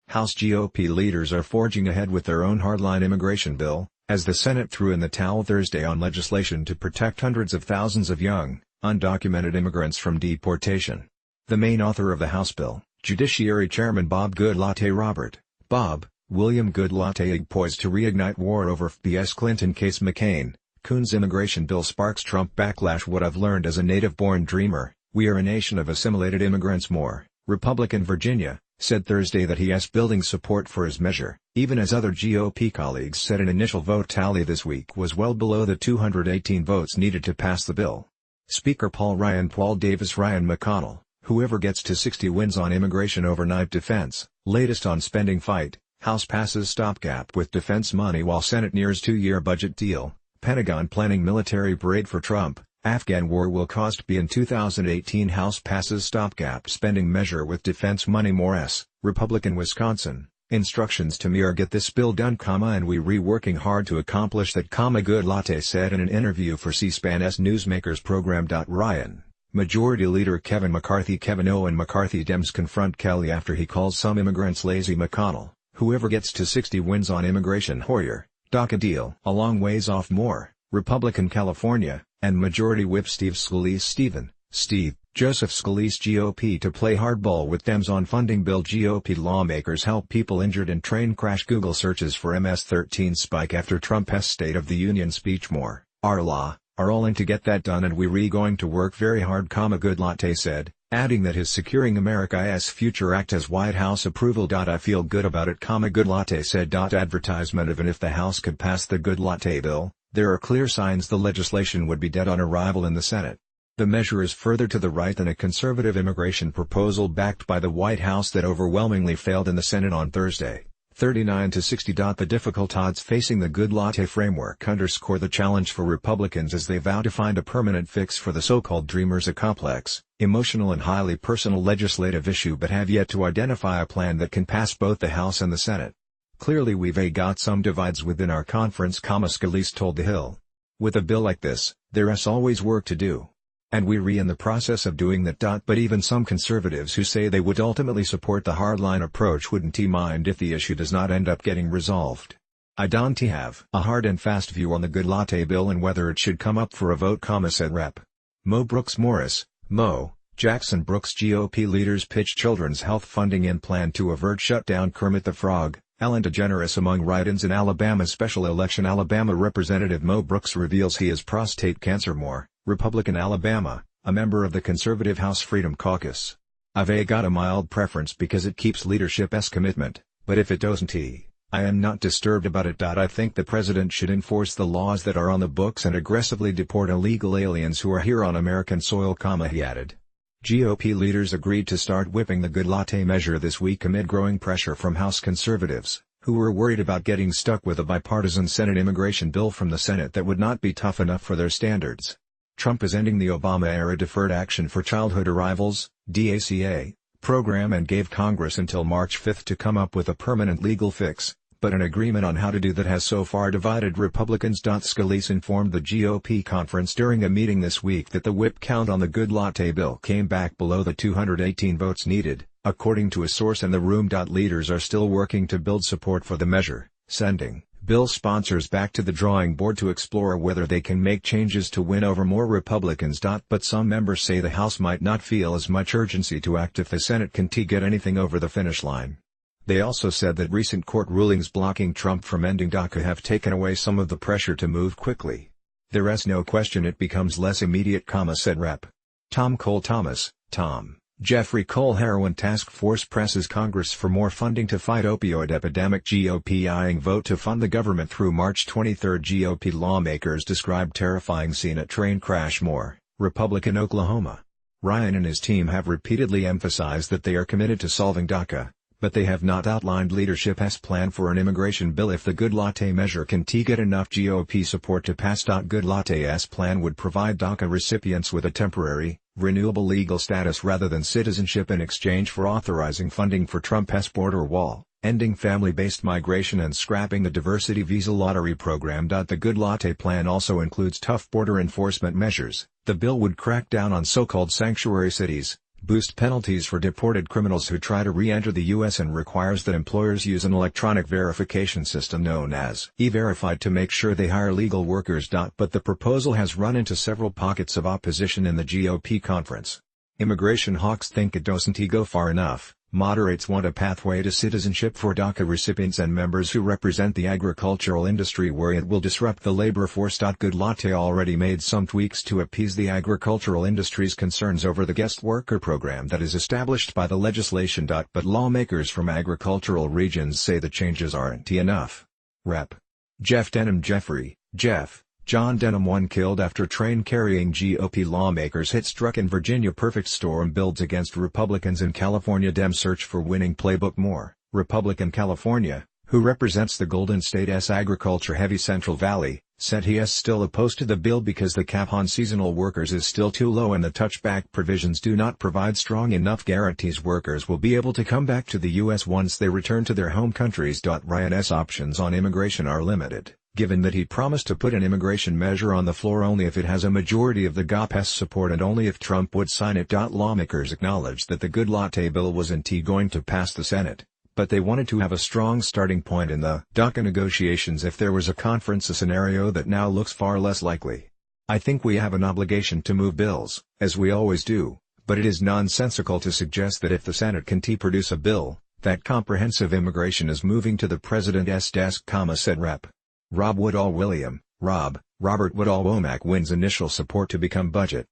House GOP leaders are forging ahead with their own hardline immigration bill, as the Senate threw in the towel Thursday on legislation to protect hundreds of thousands of young, undocumented immigrants from deportation. The main author of the House bill, Judiciary Chairman Bob GoodlatteRobert, Bob, William Goodlatte, poised to reignite war over FBS Clinton case. McCain, Coons immigration bill sparks Trump backlash. What I've learned as a native-born dreamer, we are a nation of assimilated immigrants. Moore, Republican Virginia, said Thursday that he is building support for his measure, even as other GOP colleagues said an initial vote tally this week was well below the 218 votes needed to pass the bill. Speaker Paul Davis Ryan McConnell, whoever gets to 60 wins on immigration overnight. Defense, latest on spending fight, House passes stopgap with defense money while Senate nears two-year budget deal, Pentagon planning military parade for Trump, Afghan war will cost B. In 2018 House passes stopgap spending measure with defense money. Morris, Republican Wisconsin, instructions to me are get this bill done, and we working hard to accomplish that, Goodlatte said in an interview for C-SPAN's Newsmakers program. Ryan, Majority Leader Kevin McCarthy Dems confront Kelly after he calls some immigrants lazy. McConnell, whoever gets to 60 wins on immigration. Hoyer, DACA deal a long ways off. Moore, Republican California, and Majority Whip Steve Joseph Scalise GOP to play hardball with Dems on funding bill. GOP lawmakers help people injured in train crash. Google searches for MS-13 spike after Trump's State of the Union speech. More, our law, are all in to get that done and we going to work very hard, Goodlatte said, adding that his Securing America's Future Act has White House approval. I feel good about it, Goodlatte said. Advertisement of and if the House could pass the Goodlatte bill, there are clear signs the legislation would be dead on arrival in the Senate. The measure is further to the right than a conservative immigration proposal backed by the White House that overwhelmingly failed in the Senate on Thursday, 39 to 60. The difficult odds facing the Goodlatte framework underscore the challenge for Republicans as they vow to find a permanent fix for the so-called Dreamers, a complex, emotional and highly personal legislative issue, but have yet to identify a plan that can pass both the House and the Senate. Clearly we've got some divides within our conference, Scalise told The Hill. With a bill like this, there's always work to do. And we're in the process of doing that. But even some conservatives who say they would ultimately support the hardline approach wouldn't mind if the issue does not end up getting resolved. I don't have a hard and fast view on the Goodlatte bill and whether it should come up for a vote, said Rep. Mo Brooks Morris, Mo, Jackson Brooks. GOP leaders pitch children's health funding in plan to avert shutdown. Kermit the Frog, Ellen DeGeneres among write-ins in Alabama special election. Alabama Representative Mo Brooks reveals he has prostate cancer. Moore, Republican Alabama, a member of the conservative House Freedom Caucus. I've got a mild preference because it keeps leadership's commitment, but if it doesn't I am not disturbed about it. I think the president should enforce the laws that are on the books and aggressively deport illegal aliens who are here on American soil, he added. GOP leaders agreed to start whipping the Goodlatte measure this week amid growing pressure from House conservatives, who were worried about getting stuck with a bipartisan Senate immigration bill from the Senate that would not be tough enough for their standards. Trump is ending the Obama-era Deferred Action for Childhood Arrivals (DACA) program and gave Congress until March 5 to come up with a permanent legal fix, but an agreement on how to do that has so far divided Republicans. Scalise informed the GOP conference during a meeting this week that the whip count on the Goodlatte bill came back below the 218 votes needed, according to a source in the room. Leaders are still working to build support for the measure, sending bill sponsors back to the drawing board to explore whether they can make changes to win over more Republicans. But some members say the House might not feel as much urgency to act if the Senate can't get anything over the finish line. They also said that recent court rulings blocking Trump from ending DACA have taken away some of the pressure to move quickly. There is no question it becomes less immediate, said Rep. Tom Cole Thomas, Jeffrey Cole Heroin Task Force presses Congress for more funding to fight opioid epidemic. GOP eyeing vote to fund the government through March 23. GOP lawmakers describe terrifying scene at train crash. Moore, Republican Oklahoma. Ryan and his team have repeatedly emphasized that they are committed to solving DACA, but they have not outlined leadership's plan for an immigration bill if the Goodlatte measure can get enough GOP support to pass. Goodlatte's plan would provide DACA recipients with a temporary, renewable legal status rather than citizenship in exchange for authorizing funding for Trump's border wall, ending family-based migration and scrapping the diversity visa lottery program. The Goodlatte plan also includes tough border enforcement measures. The bill would crack down on so-called sanctuary cities, boost penalties for deported criminals who try to re-enter the U.S. and requires that employers use an electronic verification system known as E-Verify to make sure they hire legal workers. But the proposal has run into several pockets of opposition in the GOP conference. Immigration hawks think it doesn't go far enough. Moderates want a pathway to citizenship for DACA recipients and members who represent the agricultural industry, where it will disrupt the labor force. Goodlatte already made some tweaks to appease the agricultural industry's concerns over the guest worker program that is established by the legislation. But lawmakers from agricultural regions say the changes aren't enough. Rep. Jeff Denham John Denham, one killed after train-carrying GOP lawmakers hit struck in Virginia. Perfect storm builds against Republicans in California. Dem search for winning playbook. More, Republican California, who represents the Golden State's agriculture-heavy Central Valley, said he is still opposed to the bill because the cap on seasonal workers is still too low and the touchback provisions do not provide strong enough guarantees workers will be able to come back to the U.S. once they return to their home countries. Ryan's options on immigration are limited, given that he promised to put an immigration measure on the floor only if it has a majority of the GOP's support and only if Trump would sign it. Lawmakers acknowledged that the Goodlatte bill wasn't going to pass the Senate, but they wanted to have a strong starting point in the DACA negotiations if there was a conference, a scenario that now looks far less likely. I think we have an obligation to move bills, as we always do, but it is nonsensical to suggest that if the Senate can produce a bill, that comprehensive immigration is moving to the president's desk, said Rep. Robert Woodall Womack wins initial support to become budget.